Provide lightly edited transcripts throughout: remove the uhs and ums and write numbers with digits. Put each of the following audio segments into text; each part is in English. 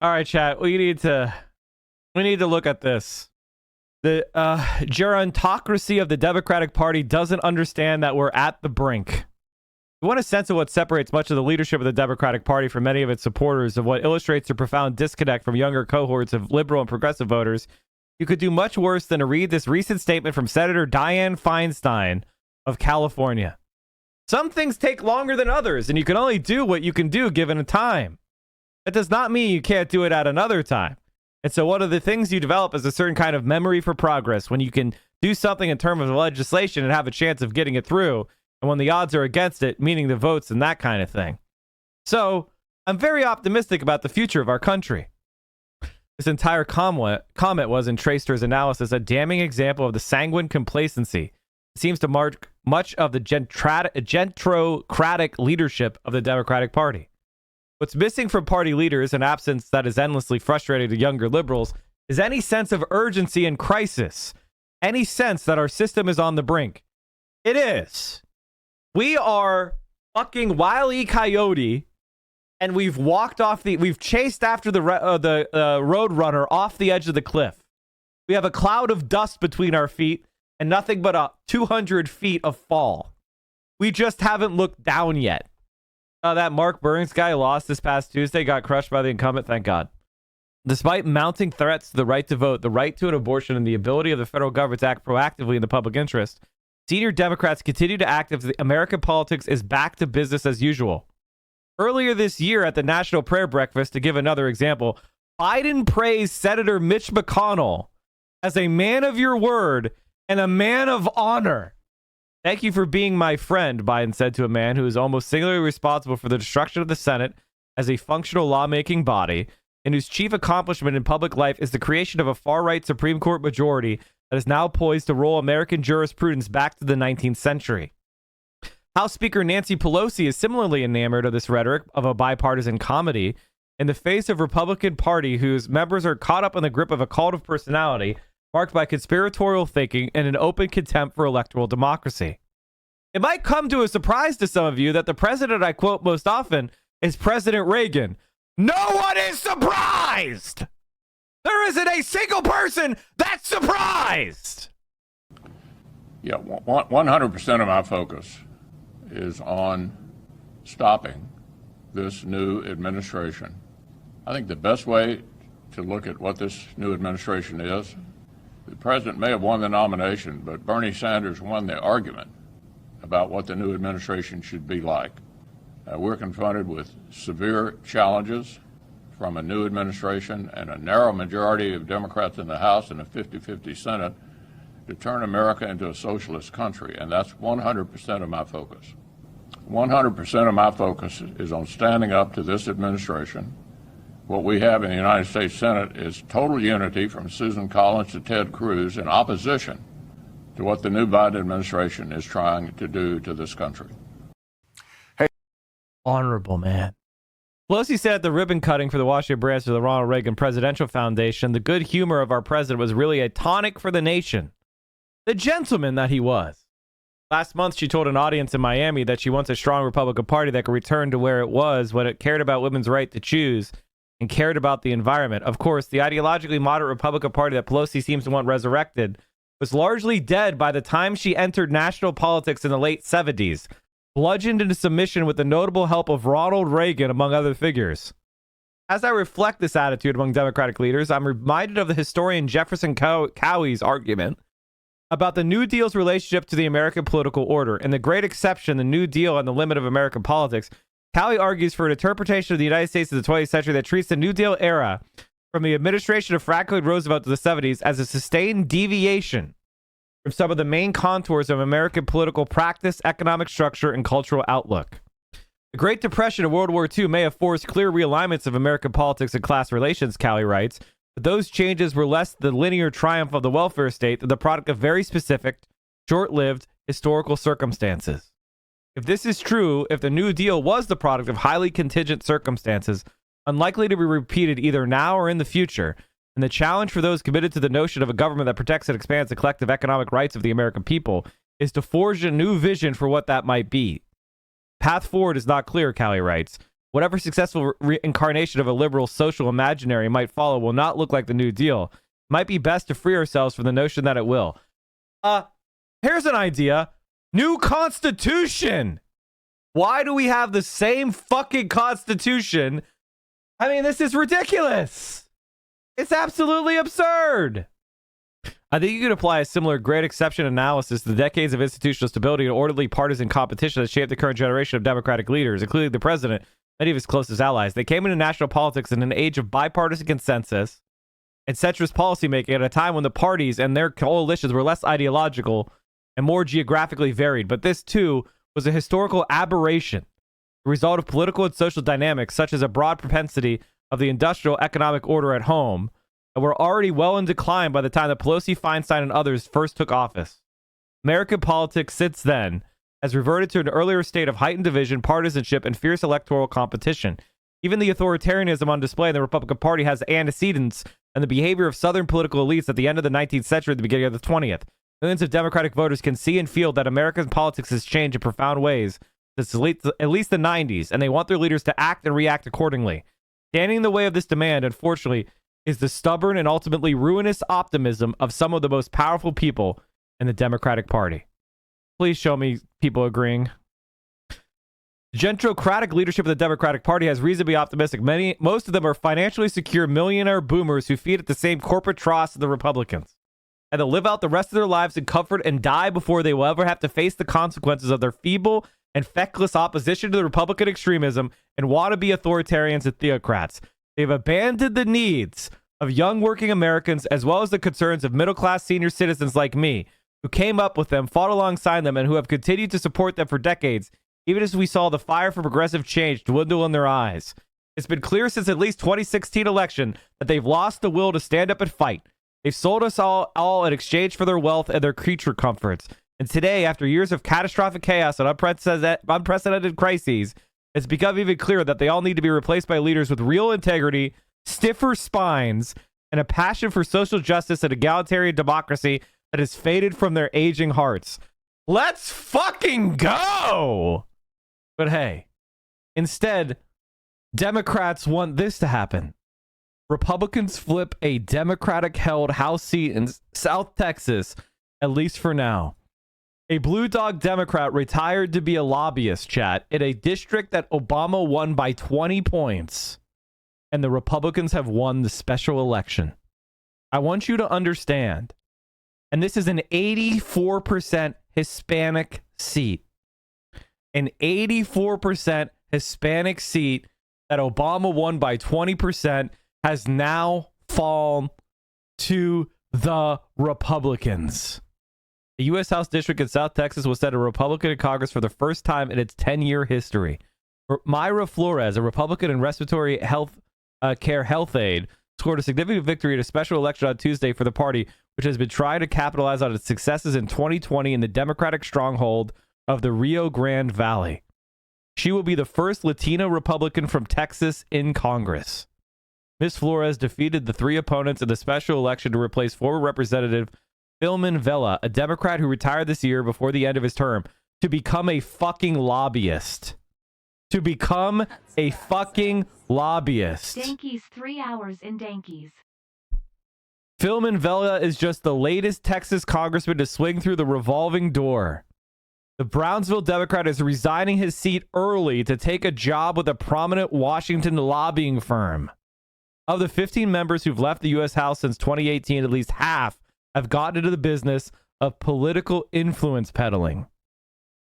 All right, chat. We need to look at this. The gerontocracy of the Democratic Party doesn't understand that we're at the brink. We want a sense of what separates much of the leadership of the Democratic Party from many of its supporters, of what illustrates the profound disconnect from younger cohorts of liberal and progressive voters. You could do much worse than to read this recent statement from Senator Dianne Feinstein of California. Some things take longer than others, and you can only do what you can do given a time. That does not mean you can't do it at another time. And so one of the things you develop is a certain kind of memory for progress when you can do something in terms of legislation and have a chance of getting it through, and when the odds are against it, meaning the votes and that kind of thing. So I'm very optimistic about the future of our country. This entire comment was, in Traster's analysis, a damning example of the sanguine complacency it seems to mark much of the gentrocratic leadership of the Democratic Party. What's missing from party leaders, an absence that is endlessly frustrating to younger liberals, is any sense of urgency and crisis, any sense that our system is on the brink. It is. We are fucking Wile E. Coyote, and we've chased after the roadrunner off the edge of the cliff. We have a cloud of dust between our feet and nothing but 200 feet of fall. We just haven't looked down yet. That Mark Burns guy lost this past Tuesday, got crushed by the incumbent, thank God. Despite mounting threats to the right to vote, the right to an abortion, and the ability of the federal government to act proactively in the public interest, senior Democrats continue to act as the American politics is back to business as usual. Earlier this year at the National Prayer Breakfast, to give another example, Biden praised Senator Mitch McConnell as a man of your word and a man of honor. Thank you for being my friend, Biden said to a man who is almost singularly responsible for the destruction of the Senate as a functional lawmaking body, and whose chief accomplishment in public life is the creation of a far-right Supreme Court majority that is now poised to roll American jurisprudence back to the 19th century. House Speaker Nancy Pelosi is similarly enamored of this rhetoric of a bipartisan comedy in the face of Republican Party whose members are caught up in the grip of a cult of personality marked by conspiratorial thinking and an open contempt for electoral democracy. It might come to a surprise to some of you that the president I quote most often is President Reagan. No one is surprised! There isn't a single person that's surprised! Yeah, 100% of my focus is on stopping this new administration. I think the best way to look at what this new administration is, the president may have won the nomination, but Bernie Sanders won the argument about what the new administration should be like. We're confronted with severe challenges from a new administration and a narrow majority of Democrats in the House and a 50-50 Senate to turn America into a socialist country, and that's 100% of my focus. 100% of my focus is on standing up to this administration. What we have in the United States Senate is total unity from Susan Collins to Ted Cruz in opposition to what the new Biden administration is trying to do to this country. Hey, honorable man. Pelosi said at the ribbon cutting for the Washington branch of the Ronald Reagan Presidential Foundation, the good humor of our president was really a tonic for the nation. The gentleman that he was. Last month, she told an audience in Miami that she wants a strong Republican Party that could return to where it was when it cared about women's right to choose and cared about the environment. Of course, the ideologically moderate Republican Party that Pelosi seems to want resurrected was largely dead by the time she entered national politics in the late 70s, bludgeoned into submission with the notable help of Ronald Reagan, among other figures. As I reflect this attitude among Democratic leaders, I'm reminded of the historian Jefferson Cowie's argument about the New Deal's relationship to the American political order. In The Great Exception, the New Deal and the Limit of American Politics, Cowie argues for an interpretation of the United States of the 20th century that treats the New Deal era from the administration of Franklin Roosevelt to the 70s as a sustained deviation from some of the main contours of American political practice, economic structure, and cultural outlook. The Great Depression and World War II may have forced clear realignments of American politics and class relations, Cowie writes, but those changes were less the linear triumph of the welfare state than the product of very specific, short-lived historical circumstances. If this is true, if the New Deal was the product of highly contingent circumstances, unlikely to be repeated either now or in the future, and the challenge for those committed to the notion of a government that protects and expands the collective economic rights of the American people is to forge a new vision for what that might be. Path forward is not clear, Cowie writes. Whatever successful reincarnation of a liberal social imaginary might follow will not look like the New Deal. It might be best to free ourselves from the notion that it will. Here's an idea. New constitution. Why do we have the same fucking constitution? I mean, this is ridiculous. It's absolutely absurd. I think you could apply a similar great exception analysis to the decades of institutional stability and orderly partisan competition that shaped the current generation of Democratic leaders, including the president, many of his closest allies. They came into national politics in an age of bipartisan consensus and centrist policymaking at a time when the parties and their coalitions were less ideological and more geographically varied. But this, too, was a historical aberration, the result of political and social dynamics, such as a broad propensity of the industrial economic order at home, that were already well in decline by the time that Pelosi, Feinstein, and others first took office. American politics since then has reverted to an earlier state of heightened division, partisanship, and fierce electoral competition. Even the authoritarianism on display in the Republican Party has antecedents in the behavior of Southern political elites at the end of the 19th century and the beginning of the 20th. Millions of Democratic voters can see and feel that American politics has changed in profound ways since at least the 90s, and they want their leaders to act and react accordingly. Standing in the way of this demand, unfortunately, is the stubborn and ultimately ruinous optimism of some of the most powerful people in the Democratic Party. Please show me people agreeing. Gerontocratic leadership of the Democratic Party has reason to be optimistic. Most of them are financially secure millionaire boomers who feed at the same corporate troughs as the Republicans, and they'll live out the rest of their lives in comfort and die before they will ever have to face the consequences of their feeble and feckless opposition to the Republican extremism and wannabe authoritarians and theocrats. They've abandoned the needs of young working Americans as well as the concerns of middle-class senior citizens like me, who came up with them, fought alongside them, and who have continued to support them for decades, even as we saw the fire for progressive change dwindle in their eyes. It's been clear since at least 2016 election that they've lost the will to stand up and fight. They've sold us all in exchange for their wealth and their creature comforts. And today, after years of catastrophic chaos and unprecedented crises, it's become even clearer that they all need to be replaced by leaders with real integrity, stiffer spines, and a passion for social justice and egalitarian democracy that has faded from their aging hearts. Let's fucking go! But hey, instead, Democrats want this to happen. Republicans flip a Democratic-held House seat in South Texas, at least for now. A Blue Dog Democrat retired to be a lobbyist, chat, in a district that Obama won by 20 points. And the Republicans have won the special election. I want you to understand, and this is an 84% Hispanic seat. An 84% Hispanic seat that Obama won by 20% has now fallen to the Republicans. The U.S. House District in South Texas will send a Republican in Congress for the first time in its 10-year history. Myra Flores, a Republican in respiratory care health aide, scored a significant victory in a special election on Tuesday for the party, which has been trying to capitalize on its successes in 2020 in the Democratic stronghold of the Rio Grande Valley. She will be the first Latina Republican from Texas in Congress. Ms. Flores defeated the three opponents in the special election to replace former Representative Philman Vela, a Democrat who retired this year before the end of his term, to become a fucking lobbyist. To become a fucking lobbyist. Dankies 3 hours in Dankies. Philman Vela is just the latest Texas congressman to swing through the revolving door. The Brownsville Democrat is resigning his seat early to take a job with a prominent Washington lobbying firm. Of the 15 members who've left the U.S. House since 2018, at least half have gotten into the business of political influence peddling.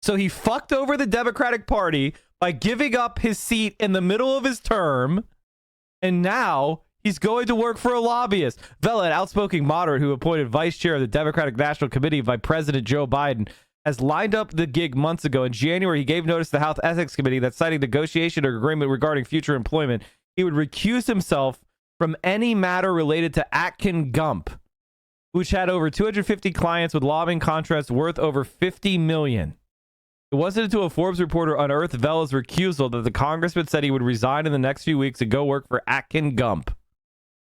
So he fucked over the Democratic Party by giving up his seat in the middle of his term, and now he's going to work for a lobbyist. Vela, an outspoken moderate who appointed vice chair of the Democratic National Committee by President Joe Biden, has lined up the gig months ago. In January, he gave notice to the House Ethics Committee that, citing negotiation or agreement regarding future employment, he would recuse himself from any matter related to Atkin Gump, which had over 250 clients with lobbying contracts worth over $50 million. It wasn't until a Forbes reporter unearthed Vela's recusal that the congressman said he would resign in the next few weeks and go work for Atkin Gump.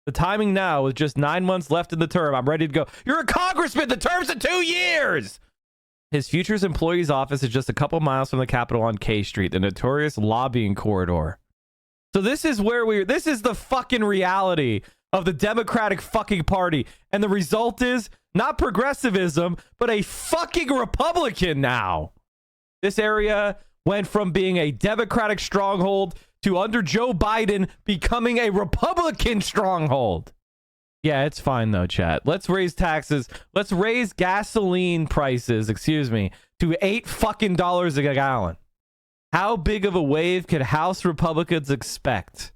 The timing now, with just 9 months left in the term, I'm ready to go. You're a congressman! The term's in 2 years! His future's employee's office is just a couple miles from the Capitol on K Street, the notorious lobbying corridor. So this is where this is the fucking reality of the Democratic fucking party. And the result is not progressivism, but a fucking Republican now. This area went from being a Democratic stronghold to under Joe Biden becoming a Republican stronghold. Yeah, it's fine though, chat. Let's raise taxes. Let's raise gasoline prices, to $8 fucking a gallon. How big of a wave could House Republicans expect?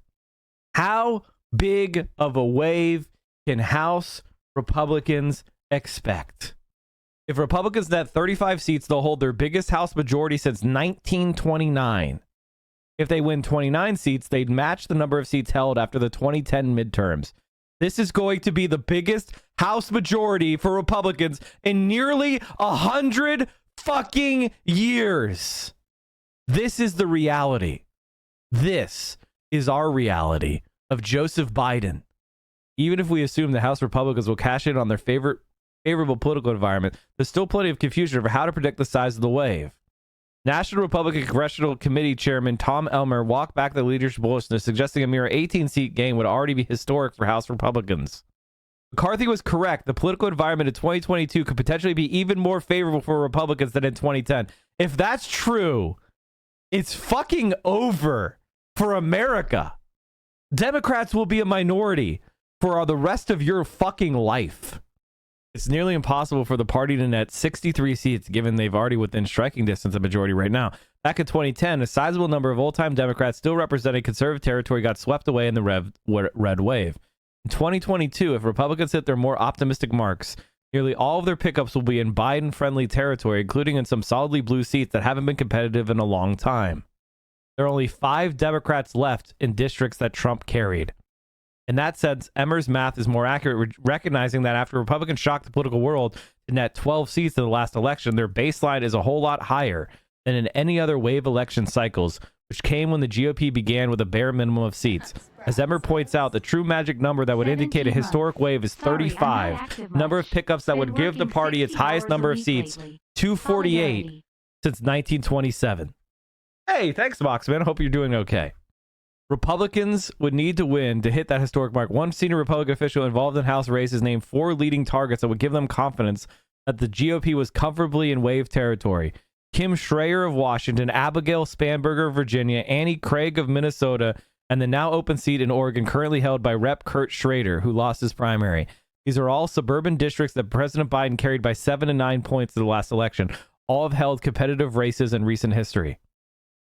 How big of a wave can House Republicans expect? If Republicans net 35 seats, they'll hold their biggest House majority since 1929. If they win 29 seats, they'd match the number of seats held after the 2010 midterms. This is going to be the biggest House majority for Republicans in nearly 100 fucking years. This is the reality. This is our reality of Joseph Biden. Even if we assume the House Republicans will cash in on their favorable political environment, there's still plenty of confusion over how to predict the size of the wave. National Republican Congressional Committee Chairman Tom Elmer walked back the leadership bullishness, suggesting a mere 18-seat gain would already be historic for House Republicans. McCarthy was correct. The political environment in 2022 could potentially be even more favorable for Republicans than in 2010. If that's true, it's fucking over for America. Democrats will be a minority for the rest of your fucking life. It's nearly impossible for the party to net 63 seats, given they've already within striking distance of majority right now. Back in 2010, a sizable number of old-time Democrats still representing conservative territory got swept away in the red wave. In 2022, if Republicans hit their more optimistic marks, nearly all of their pickups will be in Biden-friendly territory, including in some solidly blue seats that haven't been competitive in a long time. There are only 5 Democrats left in districts that Trump carried. In that sense, Emmer's math is more accurate, recognizing that after Republicans shocked the political world to net 12 seats in the last election, their baseline is a whole lot higher than in any other wave election cycles, which came when the GOP began with a bare minimum of seats. As Emmer points out, the true magic number that would indicate a historic wave is 35, number of pickups that would give the party its highest number of seats, 248, since 1927. Hey, thanks, Boxman. Hope you're doing okay. Republicans would need to win to hit that historic mark. One senior Republican official involved in House races named 4 leading targets that would give them confidence that the GOP was comfortably in wave territory. Kim Schreier of Washington, Abigail Spanberger of Virginia, Annie Craig of Minnesota, and the now open seat in Oregon currently held by Rep. Kurt Schrader, who lost his primary. These are all suburban districts that President Biden carried by 7 and 9 points in the last election. All have held competitive races in recent history.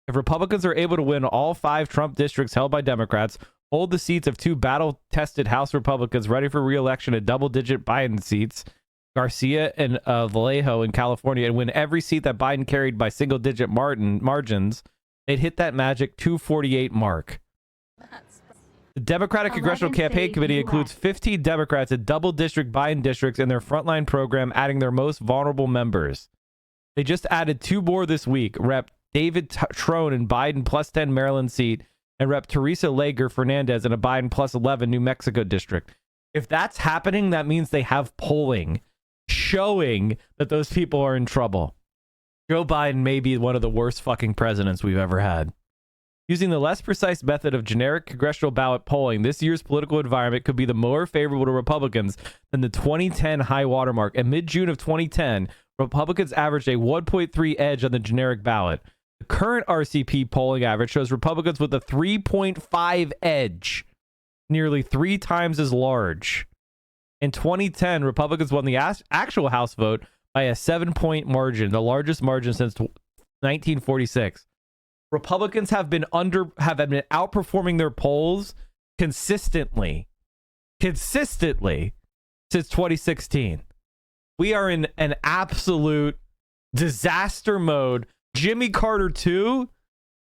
If Republicans are able to win all 5 Trump districts held by Democrats, hold the seats of 2 battle-tested House Republicans ready for re-election at double-digit Biden seats, Garcia and Vallejo in California, and win every seat that Biden carried by single-digit margins, they'd hit that magic 248 mark. The Democratic Congressional Campaign Committee includes 15 Democrats in double-district Biden districts in their frontline program, adding their most vulnerable members. They just added 2 more this week, Rep. David Trone in Biden plus 10 Maryland seat, and Rep. Teresa Lager Fernandez in a Biden plus 11 New Mexico district. If that's happening, that means they have polling showing that those people are in trouble. Joe Biden may be one of the worst fucking presidents we've ever had. Using the less precise method of generic congressional ballot polling, this year's political environment could be the more favorable to Republicans than the 2010 high watermark. In mid-June of 2010, Republicans averaged a 1.3 edge on the generic ballot. The current RCP polling average shows Republicans with a 3.5 edge, nearly 3 times as large. In 2010, Republicans won the actual House vote by a 7-point margin, the largest margin since 1946. Republicans have been outperforming their polls consistently since 2016. We are in an absolute disaster mode. Jimmy Carter too?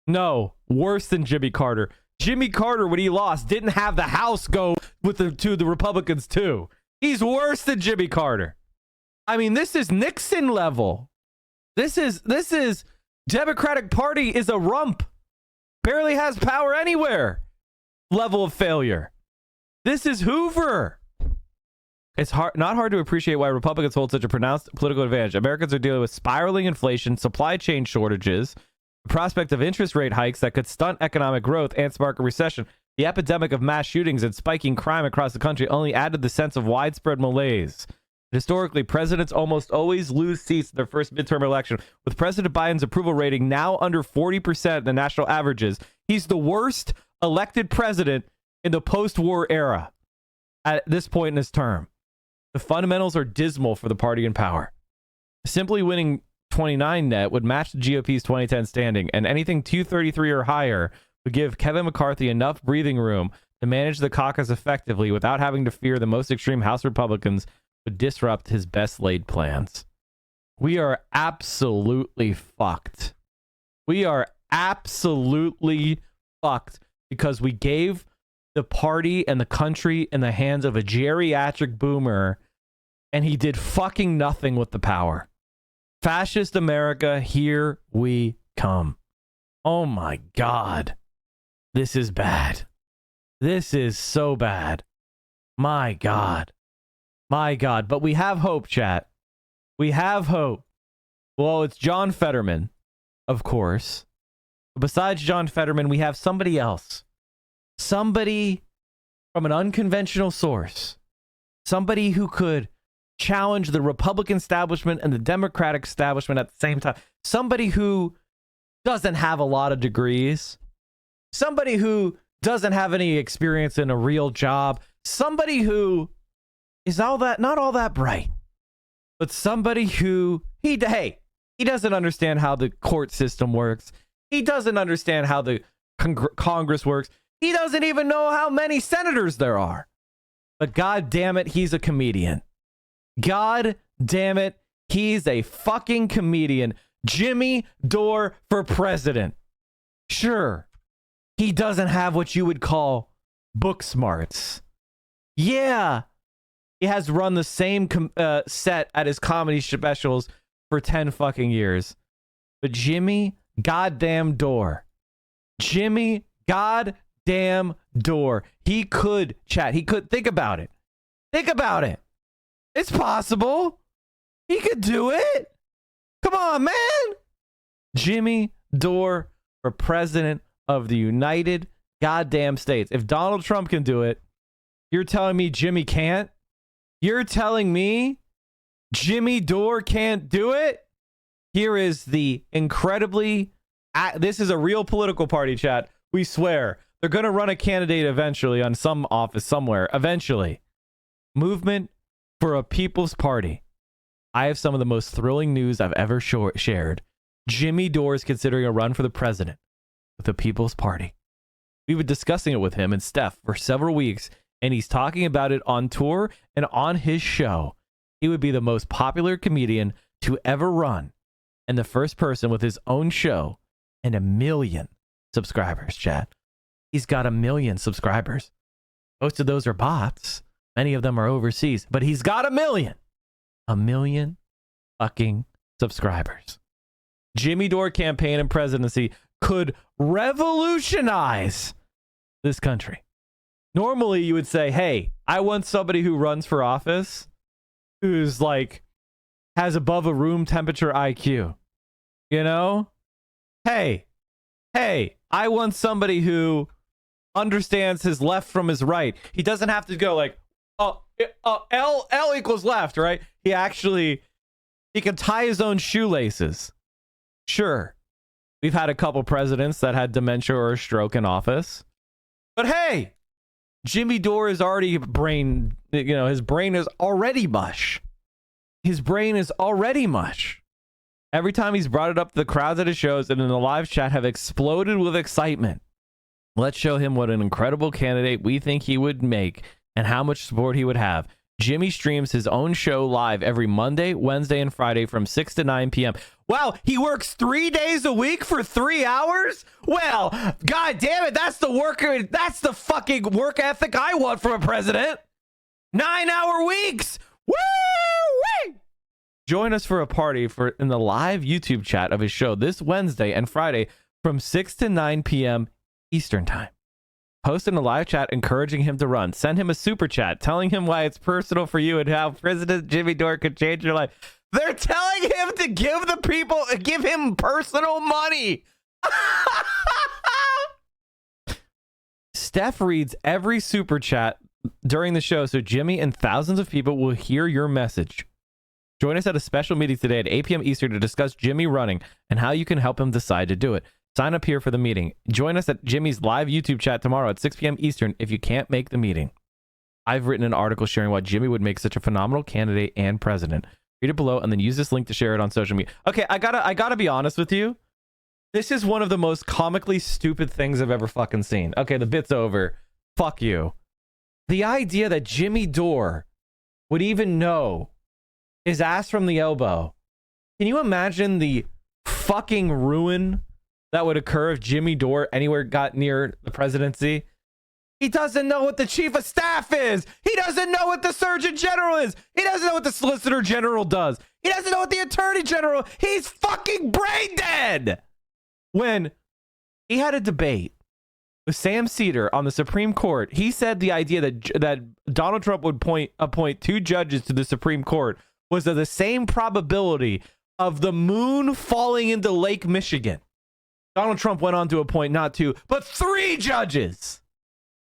No, worse than Jimmy Carter. Jimmy Carter, when he lost, didn't have the House go with the Republicans too. He's worse than Jimmy Carter. I mean, this is Nixon level. This is Democratic Party is a rump. Barely has power anywhere. Level of failure. This is Hoover. It's not hard to appreciate why Republicans hold such a pronounced political advantage. Americans are dealing with spiraling inflation, supply chain shortages, The prospect of interest rate hikes that could stunt economic growth and spark a recession. The epidemic of mass shootings and spiking crime across the country only added the sense of widespread malaise. Historically, presidents almost always lose seats in their first midterm election. With President Biden's approval rating now under 40% of the national averages, he's the worst elected president in the post-war era at this point in his term. The fundamentals are dismal for the party in power. Simply winning 29 net would match the GOP's 2010 standing, and anything 233 or higher would give Kevin McCarthy enough breathing room to manage the caucus effectively without having to fear the most extreme House Republicans would disrupt his best laid plans. We are absolutely fucked. We are absolutely fucked because we gave the party and the country in the hands of a geriatric boomer, and he did fucking nothing with the power. Fascist America, here we come. Oh my God. This is bad. This is so bad. My God. My God. But we have hope, chat. We have hope. Well, it's John Fetterman, of course. But besides John Fetterman, we have somebody else. Somebody from an unconventional source. Somebody who could challenge the Republican establishment and the Democratic establishment at the same time. Somebody who doesn't have a lot of degrees. Somebody who doesn't have any experience in a real job. Somebody who is not all that bright. But somebody who, he doesn't understand how the court system works. He doesn't understand how the Congress works. He doesn't even know how many senators there are. But God damn it, he's a comedian. God damn it, he's a fucking comedian. Jimmy Dore for president. Sure, he doesn't have what you would call book smarts. Yeah, he has run the same set at his comedy specials for 10 fucking years. But Jimmy goddamn Dore. Jimmy goddamn Dore. He could, chat. He could. Think about it. Think about it. It's possible. He could do it. Come on, man. Jimmy Dore for president of the United goddamn States. If Donald Trump can do it, you're telling me Jimmy can't? You're telling me Jimmy Dore can't do it? Here is the incredibly... this is a real political party, chat. We swear. They're going to run a candidate eventually on some office somewhere. Eventually. Movement for a People's Party. I have some of the most thrilling news I've ever shared. Jimmy Dore is considering a run for the president with the People's Party. We've been discussing it with him and Steph for several weeks, and he's talking about it on tour and on his show. He would be the most popular comedian to ever run and the first person with his own show and 1 million subscribers, chat. He's got 1 million subscribers. Most of those are bots. Many of them are overseas, but he's got 1 million. 1 million fucking subscribers. Jimmy Dore campaign and presidency could revolutionize this country. Normally you would say, hey, I want somebody who runs for office who's like has above a room temperature IQ. You know? Hey, I want somebody who understands his left from his right. He doesn't have to go like, L equals left, right? He can tie his own shoelaces. Sure. We've had a couple presidents that had dementia or a stroke in office. But hey, Jimmy Dore is already his brain is already mush. His brain is already mush. Every time he's brought it up, the crowds at his shows and in the live chat have exploded with excitement. Let's show him what an incredible candidate we think he would make and how much support he would have. Jimmy streams his own show live every Monday, Wednesday, and Friday from 6 to 9 p.m. Wow, he works 3 days a week for 3 hours? Well, god damn it, that's the fucking work ethic I want from a president. 9-hour weeks. Woo! Join us for a party in the live YouTube chat of his show this Wednesday and Friday from 6 to 9 p.m. Eastern Time. Post in a live chat encouraging him to run. Send him a super chat telling him why it's personal for you and how President Jimmy Dore could change your life. They're telling him to give him personal money. Steph reads every super chat during the show, so Jimmy and thousands of people will hear your message. Join us at a special meeting today at 8 p.m. Eastern to discuss Jimmy running and how you can help him decide to do it. Sign up here for the meeting. Join us at Jimmy's live YouTube chat tomorrow at 6 p.m. Eastern if you can't make the meeting. I've written an article sharing why Jimmy would make such a phenomenal candidate and president. Read it below and then use this link to share it on social media. Okay, I gotta be honest with you. This is one of the most comically stupid things I've ever fucking seen. Okay, the bit's over. Fuck you. The idea that Jimmy Dore would even know his ass from the elbow. Can you imagine the fucking ruin that would occur if Jimmy Dore anywhere got near the presidency? He doesn't know what the chief of staff is. He doesn't know what the surgeon general is. He doesn't know what the solicitor general does. He doesn't know what the attorney general. He's fucking brain dead. When he had a debate with Sam Cedar on the Supreme Court, he said the idea that Donald Trump would appoint 2 judges to the Supreme Court was of the same probability of the moon falling into Lake Michigan. Donald Trump went on to appoint not 2, but 3 judges.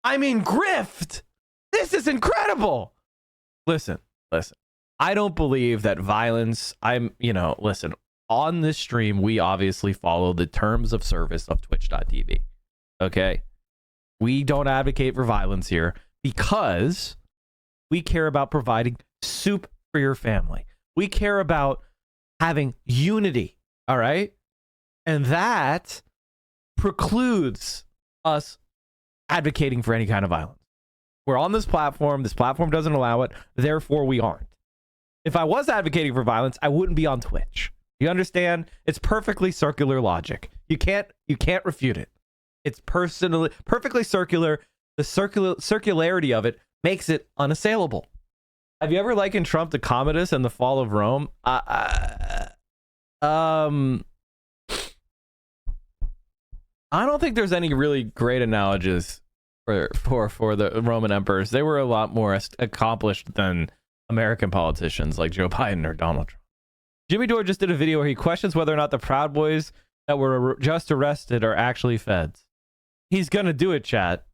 I mean, grift. This is incredible. Listen. I don't believe that violence. Listen. On this stream, we obviously follow the terms of service of twitch.tv. Okay? We don't advocate for violence here because we care about providing soup for your family. We care about having unity. All right? And that precludes us advocating for any kind of violence. We're on this platform. This platform doesn't allow it. Therefore, we aren't. If I was advocating for violence, I wouldn't be on Twitch. You understand? It's perfectly circular logic. You can't refute it. It's perfectly circular. The circularity of it makes it unassailable. Have you ever likened Trump to Commodus and the fall of Rome? I don't think there's any really great analogies for the Roman emperors. They were a lot more accomplished than American politicians like Joe Biden or Donald Trump. Jimmy Dore just did a video where he questions whether or not the Proud Boys that were just arrested are actually feds. He's gonna do it, chat.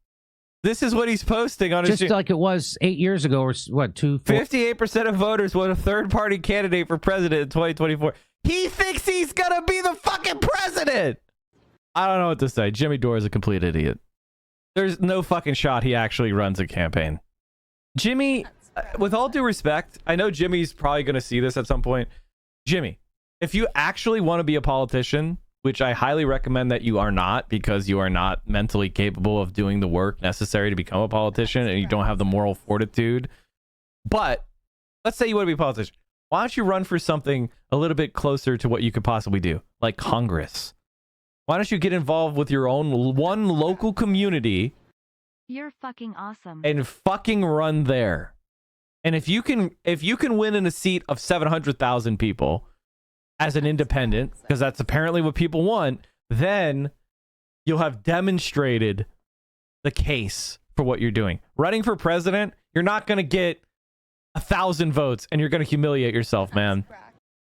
This is what he's posting on his just like it was 8 years ago, or what? 58% of voters want a third-party candidate for president in 2024. He thinks he's gonna be the fucking president. I don't know what to say. Jimmy Dore is a complete idiot. There's no fucking shot he actually runs a campaign. Jimmy, with all due respect, I know Jimmy's probably gonna see this at some point. Jimmy, if you actually want to be a politician, which I highly recommend that you are not, because you are not mentally capable of doing the work necessary to become a politician and you don't have the moral fortitude. But let's say you want to be a politician. Why don't you run for something a little bit closer to what you could possibly do, like Congress? Why don't you get involved with your own one local community? You're fucking awesome. And fucking run there. And if you can win in a seat of 700,000 people as an independent, because that's apparently what people want, then you'll have demonstrated the case for what you're doing. Running for president, you're not going to get 1,000 votes and you're going to humiliate yourself, man.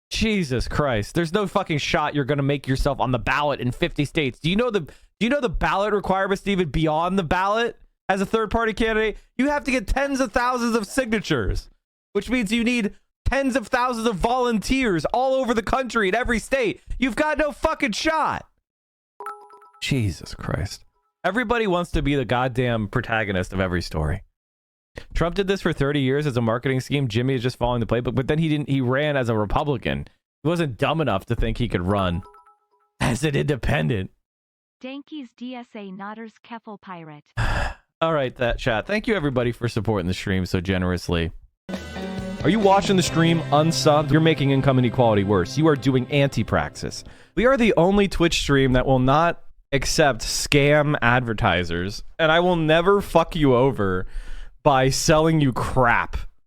Jesus Christ. There's no fucking shot you're going to make yourself on the ballot in 50 states. Do you know the ballot requirements to even be on the ballot? As a third-party candidate, you have to get tens of thousands of signatures, which means you need tens of thousands of volunteers all over the country in every state. You've got no fucking shot. Jesus Christ. Everybody wants to be the goddamn protagonist of every story. Trump did this for 30 years as a marketing scheme. Jimmy is just following the playbook, but then he ran as a Republican. He wasn't dumb enough to think he could run as an independent. Danky's DSA Nodders Keffel Pirate. All right, that chat. Thank you, everybody, for supporting the stream so generously. Are you watching the stream unsubbed? You're making income inequality worse. You are doing anti-praxis. We are the only Twitch stream that will not accept scam advertisers, and I will never fuck you over by selling you crap